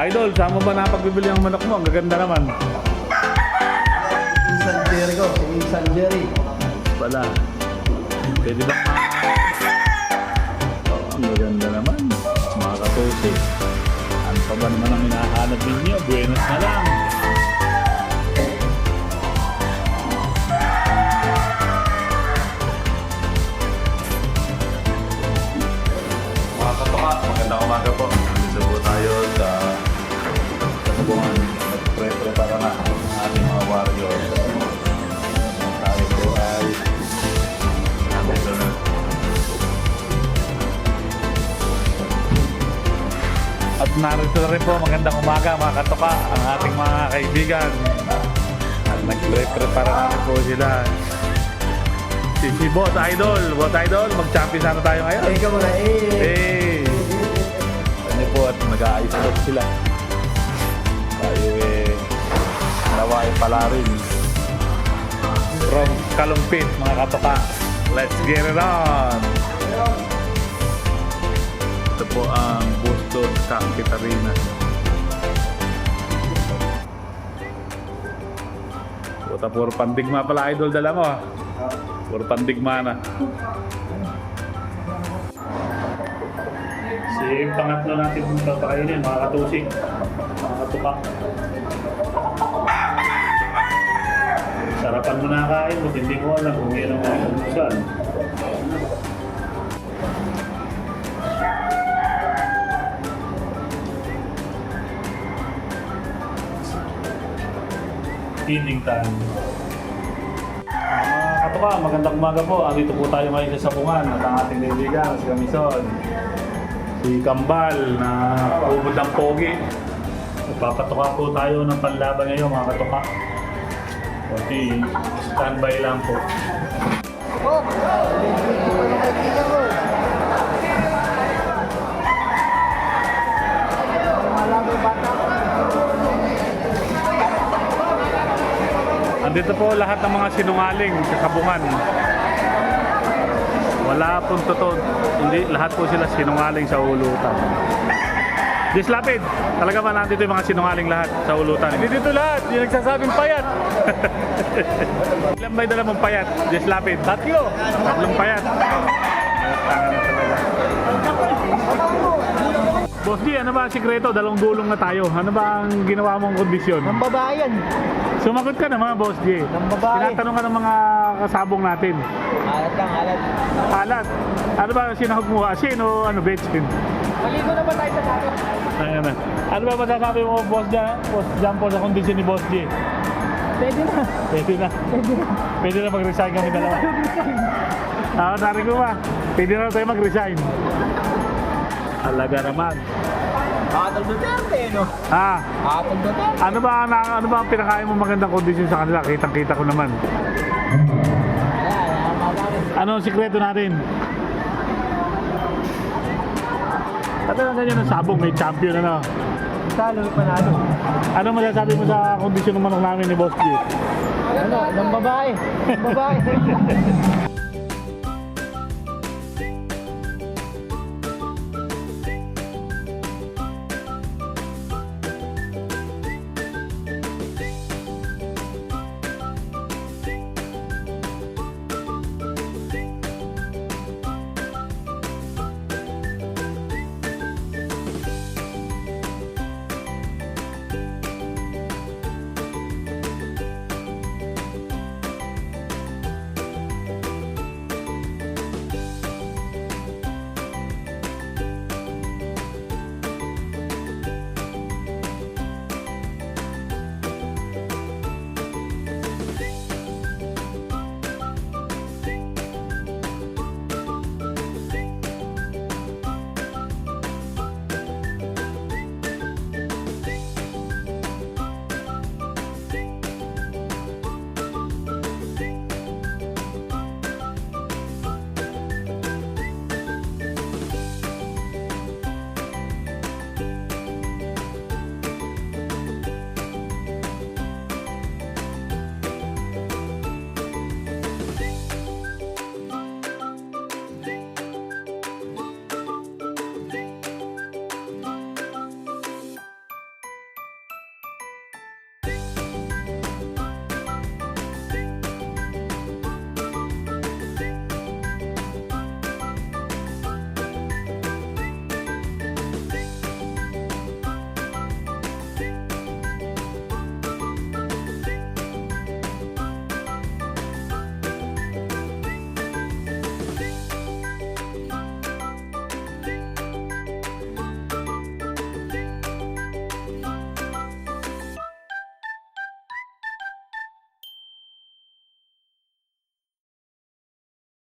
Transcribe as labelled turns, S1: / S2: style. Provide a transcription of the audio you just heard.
S1: Idol, saan mo ba napagbibili ang manok mo? Ang gaganda naman.
S2: San Jerry ko, si San Jerry.
S1: Wala. Pwede ba? Oh, ang gaganda naman. Mga katusi. Ano pa ba naman ang hinahanap ninyo? Buenos na lang. Mga katoka, magandang umaga po. Dito po tayo sa kasabungan. Nagpre-prepara na ang ating mga warriors. Tayo po ay nandito na. At narito na rin po, magandang umaga mga katoka, ang ating mga kaibigan. At nagpre-prepara na rin po sila. Si Boss Idol, mag-champion sana tayo ngayon.
S2: Ikaw muna,
S1: Hey! Ano po at mag-aayos po sila. Tayo naway pala rin. From Kalumpit, mga katoka. Let's get it on! Ito po ang Bustos Cafeteria. Puta, puro pandigma pala Idol dala mo. Puro pandigma na. Si pangatlo natin kung papakainin, mga katusik, mga katuka. Sarapan mo na kain mo, hindi ko alam kung yun ang umusan. Evening time. Mga katuka, magandang umaga po. Andito po tayo ngayon sa Sabungan at ang ating kaibigan, si Kamison. Si Kambal na ubod ng pogi. Magpapatuka po tayo ng panlaban ngayon mga katuka. Okay, standby lang po. Andito po lahat ng mga sinungaling sa Sabungan. Wala pong totoo. Hindi, lahat po sila sinungaling sa ulutan. Dislapid, talaga ba nandito yung mga sinungaling lahat sa ulutan? Hindi dito lahat, yung nagsasabing payat. Ilan ba'y dala mong payat? Dislapid, tatlong payat. Tanga na talaga. Boss G, ano ba ang sikreto? Dalawang gulong na tayo. Ano ba ang ginawa mong kondisyon?
S2: Ng babayan.
S1: Sumagot ka naman, Boss G.
S2: Ng babae.
S1: Tinatanong ka ng mga kasabong natin.
S2: Alat lang, alat.
S1: Alat. Ano ba sinahog mo? Asin o ano, betchin?
S2: Maligo na ba tayo sa tato?
S1: Ayan na. Ano ba masasabi mo, Boss Jan Paul, sa kondisyon ni Boss G?
S2: Pwede na.
S1: Pwede na. Pwede na mag-resign kami dalawa. Narinig ko ba? Pwede na tayo mag-resign. Alaga naman.
S2: Atol Duterte, no?
S1: Ah,
S2: Atol Duterte.
S1: ano ba ang pinakain mo magandang kondisyon sa kanila? Kitang-kita ko naman. Ano ang sikreto natin? At lang ganyan ang sabong, may champion ano.
S2: Talo, panalo.
S1: Ano masasabi mo sa kondisyon ng manok namin ni Boss G?
S2: Ano, ng babae. Ng babae.